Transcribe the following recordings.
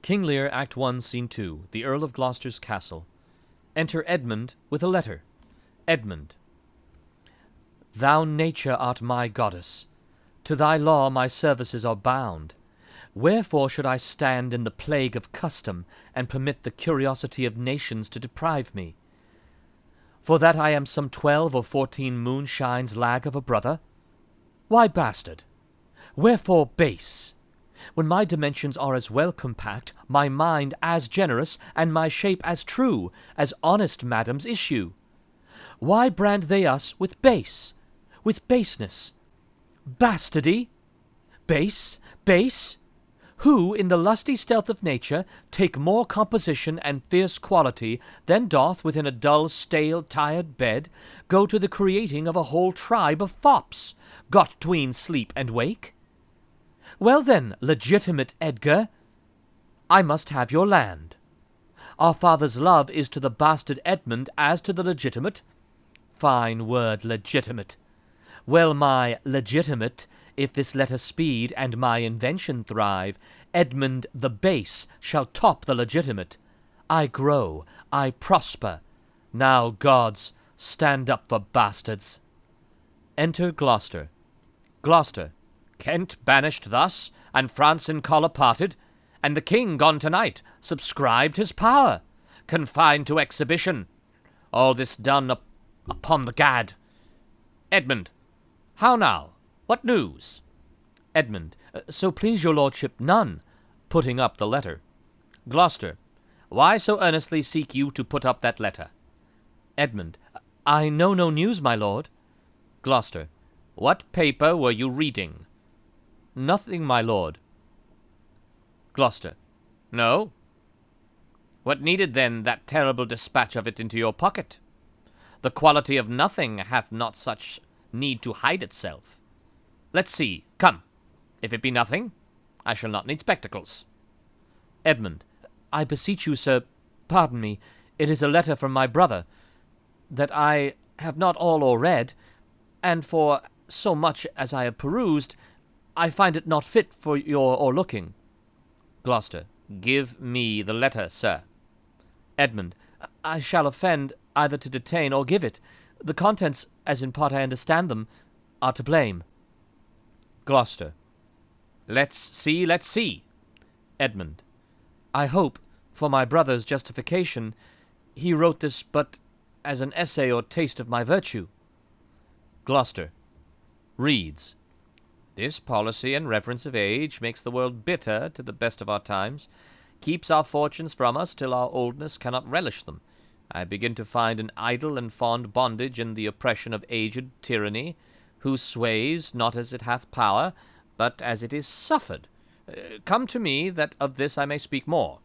King Lear, Act 1, Scene 2, the Earl of Gloucester's castle. Enter Edmund with a letter. Edmund. Thou nature art my goddess. To thy law my services are bound. Wherefore should I stand in the plague of custom, and permit the curiosity of nations to deprive me? For that I am some 12 or 14 moonshines lag of a brother? Why bastard? Wherefore base? When my dimensions are as well compact, my mind as generous, and my shape as true, as honest madam's issue. Why brand they us with base, with baseness? Bastardy? Base? Base? Who, in the lusty stealth of nature, take more composition and fierce quality than doth within a dull, stale, tired bed, go to the creating of a whole tribe of fops, got 'tween sleep and wake? Well then, legitimate Edgar, I must have your land. Our father's love is to the bastard Edmund as to the legitimate. Fine word, legitimate. Well, my legitimate, if this letter speed and my invention thrive, Edmund the base shall top the legitimate. I grow, I prosper. Now, gods, stand up for bastards. Enter Gloucester. Gloucester. Kent banished thus, and France in choler parted, and the king gone tonight, subscribed his power, confined to exhibition. All this done upon the gad. Edmund. How now? What news? Edmund. So please your lordship, none. Putting up the letter. Gloucester. Why so earnestly seek you to put up that letter? Edmund. I know no news, my lord. Gloucester. What paper were you reading? Nothing, my lord. Gloucester. No? What needed then that terrible dispatch of it into your pocket? The quality of nothing hath not such need to hide itself. Let's see. Come. If it be nothing, I shall not need spectacles. Edmund. I beseech you, sir, pardon me, it is a letter from my brother, that I have not all or read, and for so much as I have perused, I find it not fit for your o'erlooking. Gloucester. Give me the letter, sir. Edmund. I shall offend either to detain or give it. The contents, as in part I understand them, are to blame. Gloucester. Let's see, let's see. Edmund. I hope, for my brother's justification, he wrote this but as an essay or taste of my virtue. Gloucester. Reads. This policy and reverence of age makes the world bitter to the best of our times, keeps our fortunes from us till our oldness cannot relish them. I begin to find an idle and fond bondage in the oppression of aged tyranny, who sways not as it hath power, but as it is suffered. Come to me, that of this I may speak more.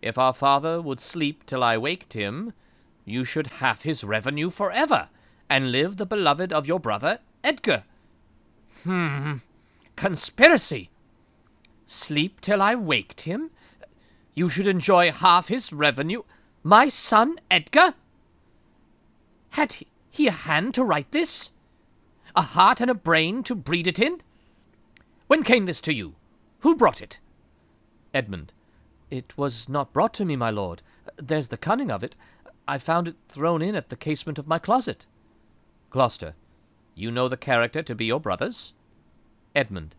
If our father would sleep till I waked him, you should have his revenue forever, and live the beloved of your brother Edgar. Conspiracy. Sleep till I waked him? You should enjoy half his revenue. My son Edgar? Had he a hand to write this? A heart and a brain to breed it in? When came this to you? Who brought it? Edmund. It was not brought to me, my lord. There's the cunning of it. I found it thrown in at the casement of my closet. Gloucester. You know the character to be your brother's? Edmund.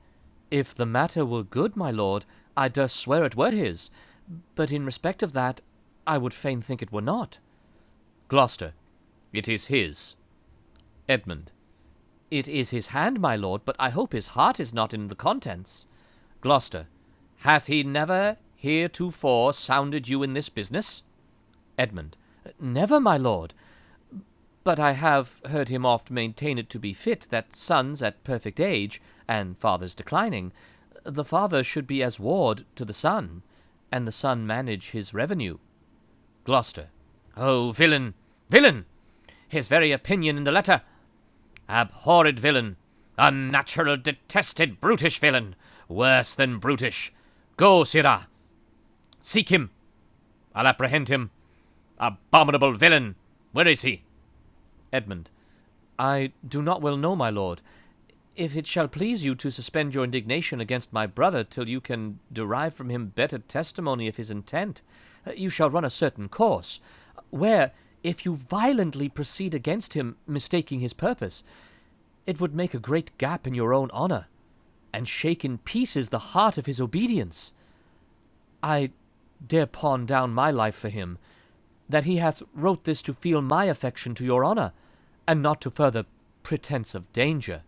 If the matter were good, my lord, I durst swear it were his, but in respect of that, I would fain think it were not. Gloucester. It is his. Edmund. It is his hand, my lord, but I hope his heart is not in the contents. Gloucester. Hath he never heretofore sounded you in this business? Edmund. Never, my lord. But I have heard him oft maintain it to be fit that sons at perfect age, and fathers declining, the father should be as ward to the son, and the son manage his revenue. Gloucester. Oh, villain! Villain! His very opinion in the letter. Abhorred villain! Unnatural, detested, brutish villain! Worse than brutish! Go, sirrah! Seek him! I'll apprehend him! Abominable villain! Where is he? Edmund. I do not well know, my lord. If it shall please you to suspend your indignation against my brother till you can derive from him better testimony of his intent, you shall run a certain course, where, if you violently proceed against him, mistaking his purpose, it would make a great gap in your own honour, and shake in pieces the heart of his obedience. I dare pawn down my life for him, that he hath wrote this to feel my affection to your honour, and not to further pretence of danger.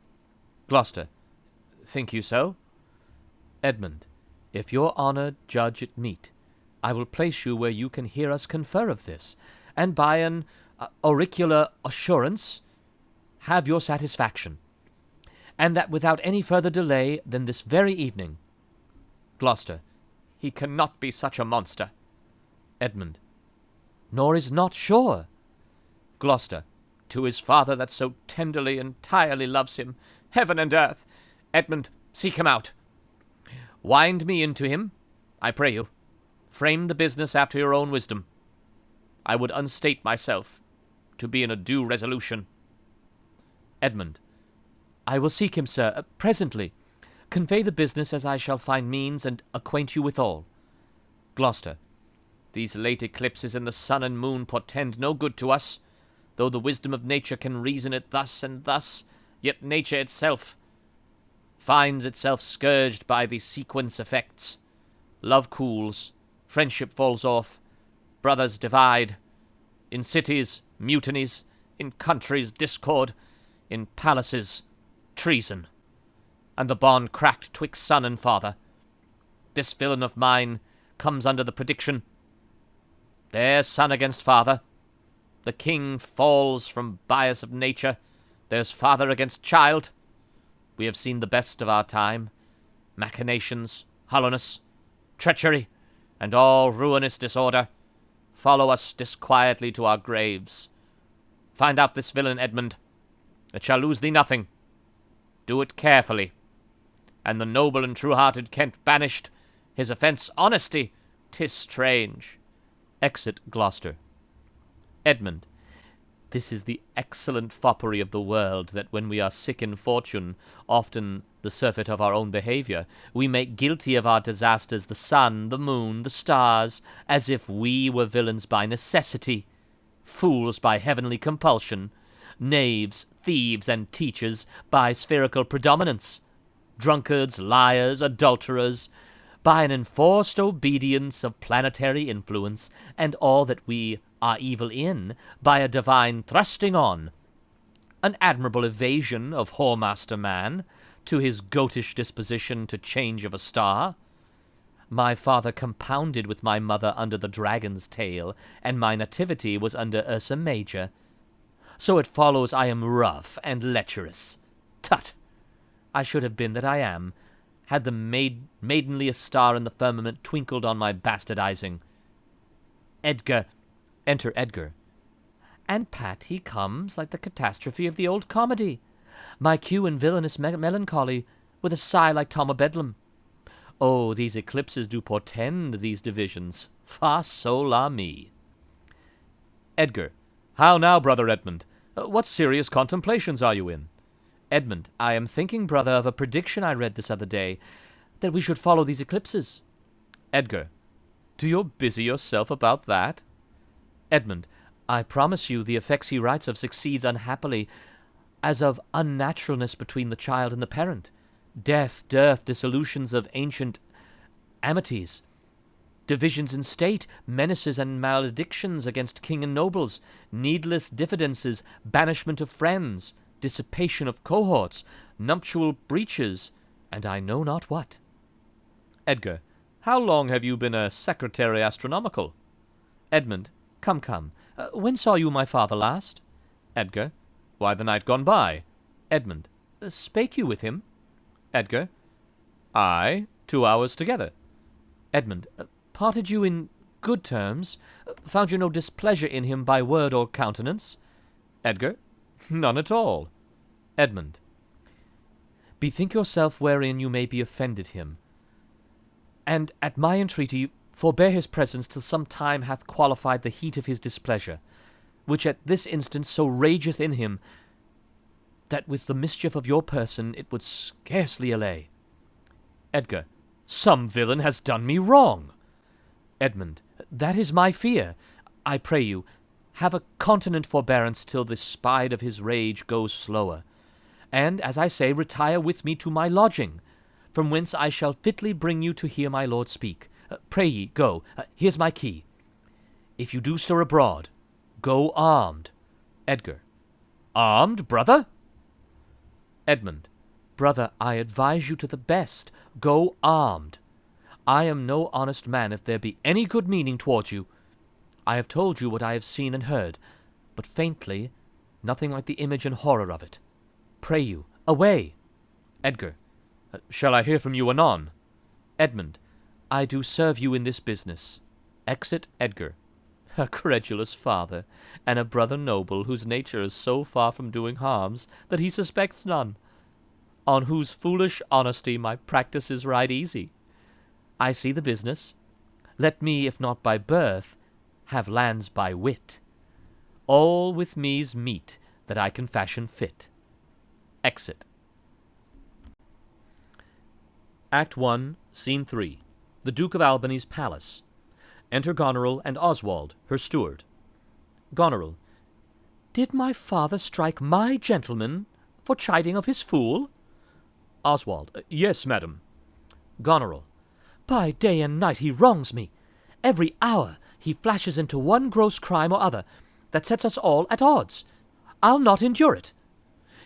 Gloucester. Think you so? Edmund. If your honour judge it meet, I will place you where you can hear us confer of this, and by an auricular assurance have your satisfaction, and that without any further delay than this very evening. Gloucester. He cannot be such a monster. Edmund. Nor is not sure. Gloucester. To his father that so tenderly, entirely loves him, heaven and earth. Edmund, seek him out. Wind me into him, I pray you. Frame the business after your own wisdom. I would unstate myself, to be in a due resolution. Edmund. I will seek him, sir, presently. Convey the business as I shall find means, and acquaint you withal. Gloucester. These late eclipses in the sun and moon portend no good to us. Though the wisdom of nature can reason it thus and thus, yet nature itself finds itself scourged by the sequence effects. Love cools, friendship falls off, brothers divide, in cities mutinies, in countries discord, in palaces treason, and the bond cracked twixt son and father. This villain of mine comes under the prediction. There's son against father. The king falls from bias of nature. There's father against child. We have seen the best of our time. Machinations, hollowness, treachery, and all ruinous disorder follow us disquietly to our graves. Find out this villain, Edmund. It shall lose thee nothing. Do it carefully. And the noble and true-hearted Kent banished, his offence honesty, 'tis strange. Exit Gloucester. Edmund. This is the excellent foppery of the world, that when we are sick in fortune, often the surfeit of our own behaviour, we make guilty of our disasters the sun, the moon, the stars, as if we were villains by necessity, fools by heavenly compulsion, knaves, thieves, and teachers by spherical predominance, drunkards, liars, adulterers, by an enforced obedience of planetary influence, and all that we are evil in, by a divine thrusting on, an admirable evasion of whoremaster man, to his goatish disposition to change of a star. My father compounded with my mother under the dragon's tail, and my nativity was under Ursa Major. So it follows I am rough and lecherous. Tut! I should have been that I am, had the maidenliest star in the firmament twinkled on my bastardizing. Edgar. Enter Edgar. And Pat he comes like the catastrophe of the old comedy, my cue in villainous melancholy, with a sigh like Tom o' Bedlam. Oh, these eclipses do portend these divisions. Fa sol la mi. Edgar. How now, brother Edmund? What serious contemplations are you in? Edmund. I am thinking, brother, of a prediction I read this other day, that we should follow these eclipses. Edgar. Do you busy yourself about that? Edmund. I promise you the effects he writes of succeeds unhappily, as of unnaturalness between the child and the parent, death, dearth, dissolutions of ancient amities, divisions in state, menaces and maledictions against king and nobles, needless diffidences, banishment of friends, dissipation of cohorts, nuptial breaches, and I know not what. Edgar. How long have you been a secretary astronomical? Edmund. Come, come. When saw you my father last? Edgar. Why, the night gone by. Edmund. Spake you with him? Edgar. Aye, 2 hours together. Edmund. Parted you in good terms? Found you no displeasure in him by word or countenance? Edgar. None at all. Edmund. Bethink yourself wherein you may be offended him, and at my entreaty forbear his presence till some time hath qualified the heat of his displeasure, which at this instant so rageth in him, that with the mischief of your person it would scarcely allay. Edgar. Some villain has done me wrong. Edmund. That is my fear. I pray you, have a continent forbearance till the spide of his rage goes slower. And, as I say, retire with me to my lodging, from whence I shall fitly bring you to hear my lord speak. Pray ye, go. Here's my key. If you do stir abroad, go armed. Edgar. Armed, brother? Edmund. Brother, I advise you to the best. Go armed. I am no honest man if there be any good meaning towards you. I have told you what I have seen and heard, but faintly, nothing like the image and horror of it. Pray you, away. Edgar. Shall I hear from you anon? Edmund. I do serve you in this business. Exit Edgar. A credulous father, and a brother noble whose nature is so far from doing harms that he suspects none, on whose foolish honesty my practice is right easy. I see the business. Let me, if not by birth, have lands by wit. All with me's meet that I can fashion fit. Exit. Act 1, Scene 3. The Duke of Albany's palace. Enter Goneril and Oswald, her steward. Goneril. Did my father strike my gentleman for chiding of his fool? Oswald. Yes, madam. Goneril. By day and night he wrongs me. Every hour he flashes into one gross crime or other that sets us all at odds. I'll not endure it.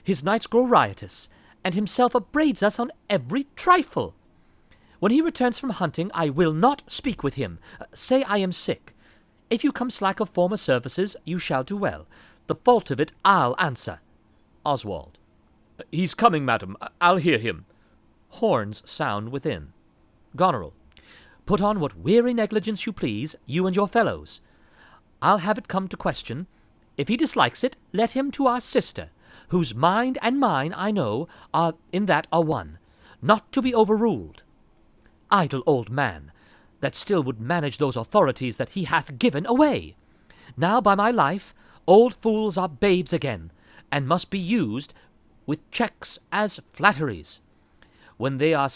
His nights grow riotous, and himself upbraids us on every trifle. When he returns from hunting, I will not speak with him. Say I am sick. If you come slack of former services, you shall do well. The fault of it I'll answer. Oswald. He's coming, madam. I'll hear him. Horns sound within. Goneril. Put on what weary negligence you please, you and your fellows. I'll have it come to question. If he dislikes it, let him to our sister, whose mind and mine, I know, are one, not to be overruled. Idle old man, that still would manage those authorities that he hath given away. Now, by my life, old fools are babes again, and must be used with checks as flatteries, when they are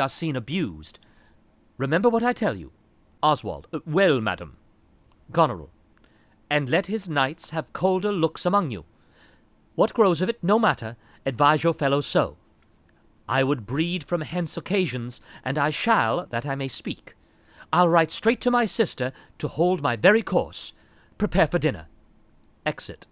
seen abused. Remember what I tell you. Oswald. Well, madam. Goneril. And let his knights have colder looks among you. What grows of it, no matter, advise your fellows so. I would breed from hence occasions, and I shall, that I may speak. I'll write straight to my sister to hold my very course. Prepare for dinner. Exit.